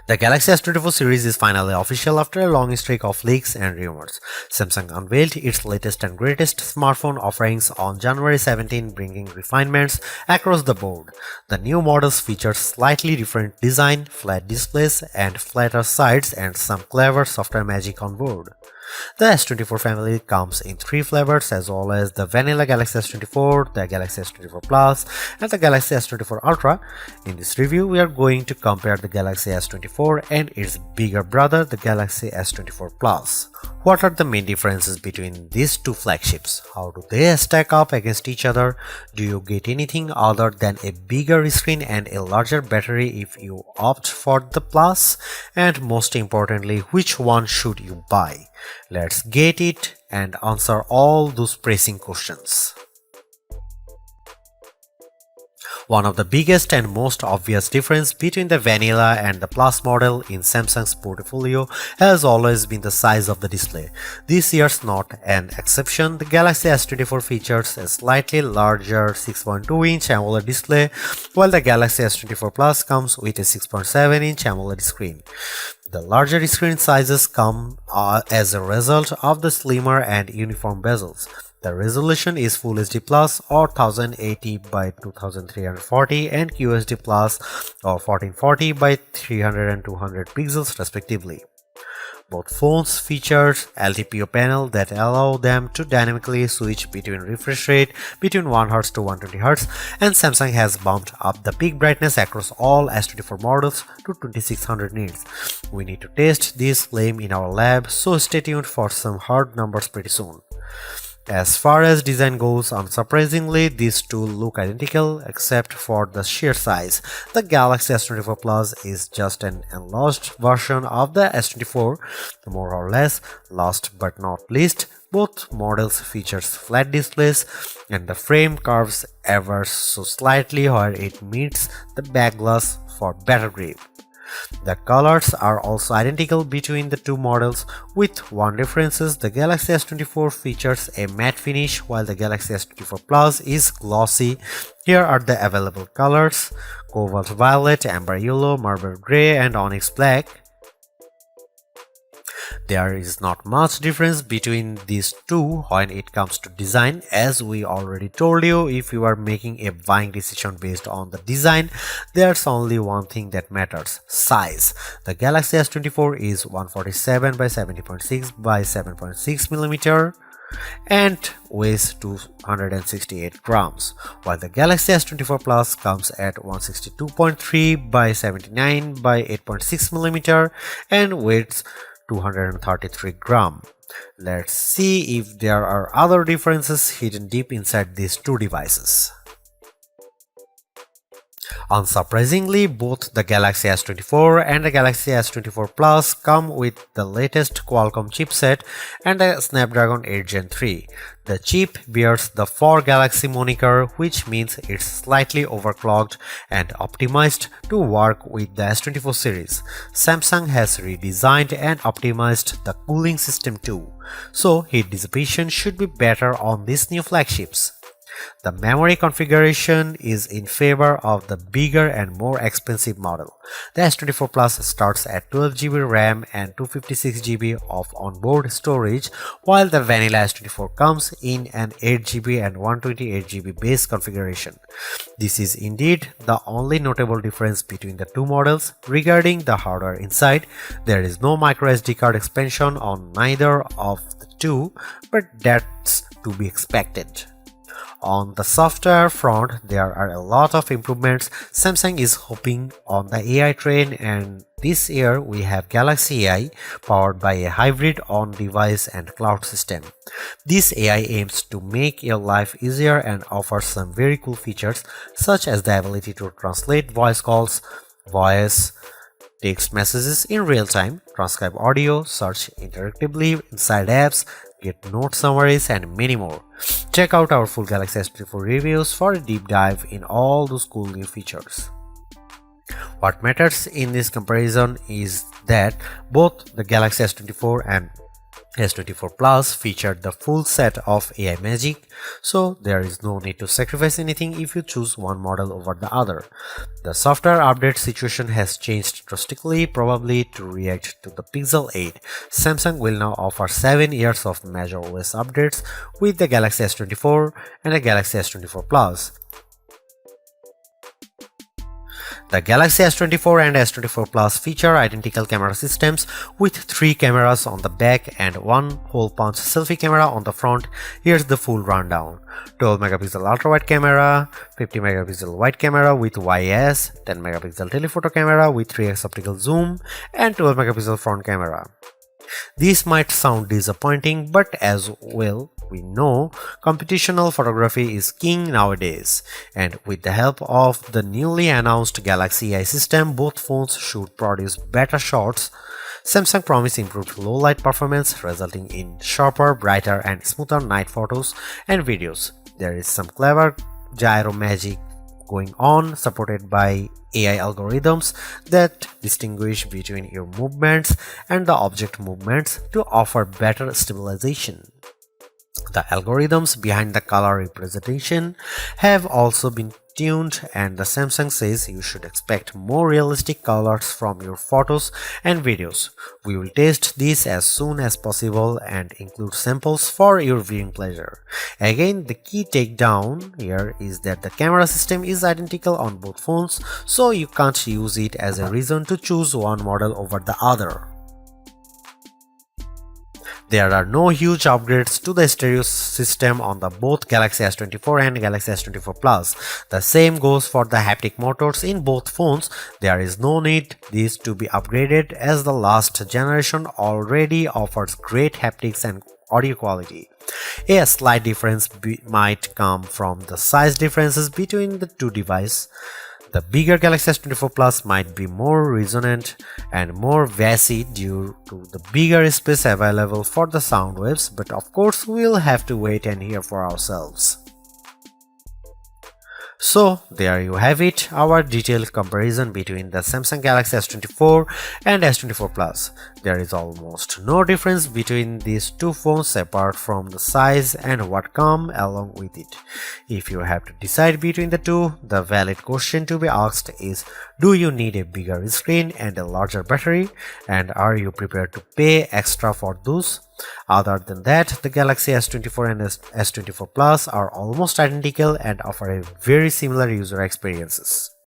The Galaxy S24 series is finally official after a long streak of leaks and rumors. Samsung unveiled its latest and greatest smartphone offerings on January 17, bringing refinements across the board. The new models feature slightly different design, flat displays, and flatter sides, and some clever software magic on board. The S24 family comes in three flavors as well as the vanilla Galaxy S24, the Galaxy S24 Plus, and the Galaxy S24 Ultra. In this review, we are going to compare the Galaxy S24 and its bigger brother, the Galaxy S24 Plus. What are the main differences between these two flagships? How do they stack up against each other? Do you get anything other than a bigger screen and a larger battery if you opt for the Plus? And most importantly, which one should you buy? Let's get it and answer all those pressing questions. One of the biggest and most obvious difference between the vanilla and the Plus model in Samsung's portfolio has always been the size of the display. This year's not an exception. The Galaxy S24 features a slightly larger 6.2-inch AMOLED display, while the Galaxy S24 Plus comes with a 6.7-inch AMOLED screen. The larger screen sizes come as a result of the slimmer and uniform bezels. The resolution is Full HD Plus or 1080 by 2340 and QHD Plus or 1440 by 300 and 200 pixels respectively. Both phones feature LTPO panel that allow them to dynamically switch between refresh rate between 1Hz to 120Hz, and Samsung has bumped up the peak brightness across all S24 models to 2600 nits. We need to test this claim in our lab, so stay tuned for some hard numbers pretty soon. As far as design goes, unsurprisingly, these two look identical except for the sheer size. The Galaxy S24 Plus is just an enlarged version of the S24, more or less. Last but not least, both models features flat displays and the frame curves ever so slightly where it meets the back glass for better grip. The colors are also identical between the two models, with one difference: the Galaxy S24 features a matte finish while the Galaxy S24 Plus is glossy. Here are the available colors: Cobalt Violet, Amber Yellow, Marble Grey, and Onyx Black. There is not much difference between these two when it comes to design. As we already told you, if you are making a buying decision based on the design, there's only one thing that matters: size. The Galaxy S24 is 147 by 70.6 by 7.6 mm and weighs 268 grams, while the Galaxy S24 Plus comes at 162.3 by 79 by 8.6 mm and weighs 233 grams. Let's see if there are other differences hidden deep inside these two devices. Unsurprisingly, both the Galaxy S24 and the Galaxy S24 Plus come with the latest Qualcomm chipset and a Snapdragon 8 Gen 3. The chip bears the For Galaxy moniker, which means it's slightly overclocked and optimized to work with the S24 series. Samsung has redesigned and optimized the cooling system too, so heat dissipation should be better on these new flagships. The memory configuration is in favor of the bigger and more expensive model. The S24 Plus starts at 12GB RAM and 256GB of onboard storage, while the vanilla S24 comes in an 8GB and 128GB base configuration. This is indeed the only notable difference between the two models. Regarding the hardware inside, there is no microSD card expansion on neither of the two, but that's to be expected. On the software front, there are a lot of improvements. Samsung is hopping on the AI train, and this year we have Galaxy AI powered by a hybrid on-device and cloud system. This AI aims to make your life easier and offers some very cool features such as the ability to translate voice calls, voice, text messages in real time, transcribe audio, search interactively inside apps, get note summaries, and many more. Check out our full Galaxy S24 reviews for a deep dive in all those cool new features. What matters in this comparison is that both the Galaxy S24 and S24 Plus featured the full set of AI magic, so there is no need to sacrifice anything if you choose one model over the other. The software update situation has changed drastically, probably to react to the Pixel 8. Samsung will now offer 7 years of major OS updates with the Galaxy S24 and the Galaxy S24 Plus. The Galaxy S24 and S24 Plus feature identical camera systems with 3 cameras on the back and 1 hole-punch selfie camera on the front. Here's the full rundown. 12 megapixel ultra-wide camera, 50 megapixel wide camera with YS, 10 megapixel telephoto camera with 3x optical zoom, and 12 megapixel front camera. This might sound disappointing, but as well we know, computational photography is king nowadays, and with the help of the newly announced Galaxy AI system, both phones should produce better shots. Samsung promised improved low light performance, resulting in sharper, brighter, and smoother night photos and videos. There is some clever gyro magic going on, supported by AI algorithms that distinguish between your movements and the object movements to offer better stabilization. The algorithms behind the color representation have also been tuned, and the Samsung says you should expect more realistic colors from your photos and videos. We will test this as soon as possible and include samples for your viewing pleasure. Again, the key takedown here is that the camera system is identical on both phones, so you can't use it as a reason to choose one model over the other. There are no huge upgrades to the stereo system on the both Galaxy S24 and Galaxy S24 Plus. The same goes for the haptic motors in both phones. There is no need these to be upgraded as the last generation already offers great haptics and audio quality. A slight difference might come from the size differences between the two devices. The bigger Galaxy S24 Plus might be more resonant and more bassy due to the bigger space available for the sound waves, but of course we'll have to wait and hear for ourselves. So there you have it, our detailed comparison between the Samsung Galaxy S24 and S24 Plus. There is almost no difference between these two phones apart from the size and what come along with it. If you have to decide between the two, the valid question to be asked is, do you need a bigger screen and a larger battery, and are you prepared to pay extra for those? Other than that, the Galaxy S24 and S24 Plus are almost identical and offer a very similar user experiences.